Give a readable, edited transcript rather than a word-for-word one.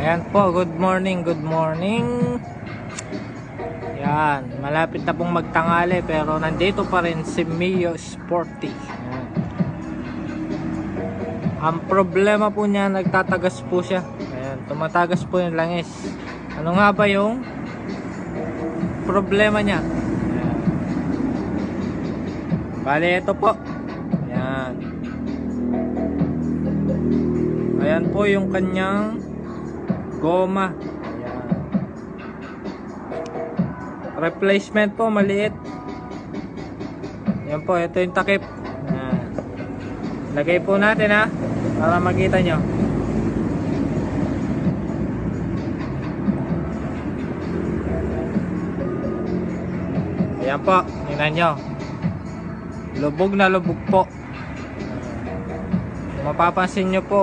Ayan po, good morning, good morning. Yan, malapit na pong magtangali pero nandito pa rin si Mio Sporty. Ayan. Ang problema po niya, nagtatagas po siya. Ayan, tumatagas po yung langis. Ano nga ba yung problema niya? Ayan. Bale, ito po. Ayan. Ayan po yung kanyang goma. Ayan. Replacement po, maliit. Ayan po, ito yung takip. Ayan. Lagay po natin ha, para makita nyo. Ayan po, tingnan nyo. Lubog na lubog po. Mapapansin nyo po,